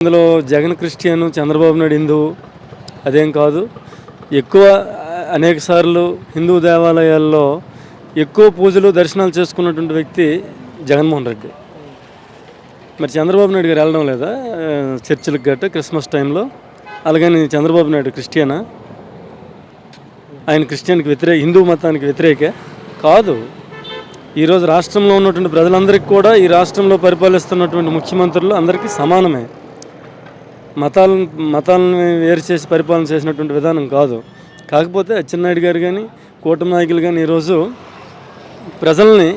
ఇందులో జగన్ క్రిస్టియన్, చంద్రబాబు నాయుడు హిందువు అదేం కాదు. ఎక్కువ అనేక సార్లు హిందూ దేవాలయాల్లో ఎక్కువ పూజలు దర్శనాలు చేసుకున్నటువంటి వ్యక్తి జగన్మోహన్ రెడ్డి. మరి చంద్రబాబు నాయుడు గారు వెళ్ళడం లేదా చర్చిలకు గట్ట క్రిస్మస్ టైంలో? అలాగని చంద్రబాబు నాయుడు క్రిస్టియనా? ఆయన క్రిస్టియన్కి హిందూ మతానికి వ్యతిరేక కాదు. ఈరోజు రాష్ట్రంలో ఉన్నటువంటి ప్రజలందరికీ కూడా ఈ రాష్ట్రంలో పరిపాలిస్తున్నటువంటి ముఖ్యమంత్రులు అందరికీ సమానమే. మతాలను వేరు చేసి పరిపాలన చేసినటువంటి విధానం కాదు. కాకపోతే అచ్చెన్నాయుడు గారు కానీ కూటమి నాయకులు కానీ ఈరోజు ప్రజల్ని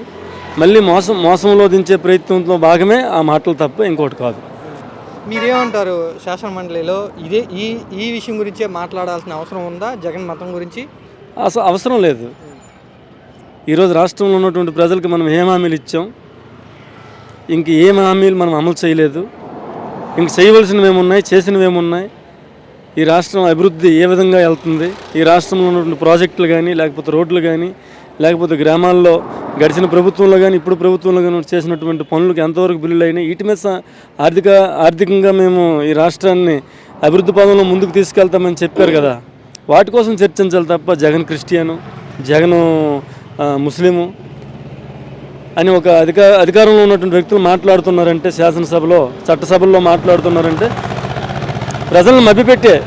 మళ్ళీ మోసంలో దించే ప్రయత్నంలో భాగమే ఆ మాటలు తప్ప ఇంకోటి కాదు. మీరేమంటారు? శాసన మండలిలో ఈ విషయం గురించే మాట్లాడాల్సిన అవసరం ఉందా? జగన్ మతం గురించి అసలు అవసరం లేదు. ఈరోజు రాష్ట్రంలో ఉన్నటువంటి ప్రజలకు మనం ఏం హామీలు ఇచ్చాం, ఇంక ఏం హామీలు మనం అమలు చేయలేదు, ఇంక చేయవలసినవి ఏమున్నాయి, చేసినవి ఏమున్నాయి, ఈ రాష్ట్రం అభివృద్ధి ఏ విధంగా వెళ్తుంది, ఈ రాష్ట్రంలో ఉన్నటువంటి ప్రాజెక్టులు కానీ లేకపోతే రోడ్లు కానీ లేకపోతే గ్రామాల్లో గడిచిన ప్రభుత్వంలో కానీ ఇప్పుడు ప్రభుత్వంలో కానీ చేసినటువంటి పనులకు ఎంతవరకు బిల్లులు అయినాయి, వీటి మీద ఆర్థికంగా మేము ఈ రాష్ట్రాన్ని అభివృద్ధి పదంలో ముందుకు తీసుకెళ్తామని చెప్పారు కదా. వాటి కోసం చర్చించాలి తప్ప జగన్ క్రిస్టియను, జగను ముస్లిము అని ఒక అధికారంలో ఉన్నటువంటి వ్యక్తులు మాట్లాడుతున్నారంటే, శాసనసభలో చట్టసభల్లో మాట్లాడుతున్నారంటే ప్రజలను మభ్యపెట్టే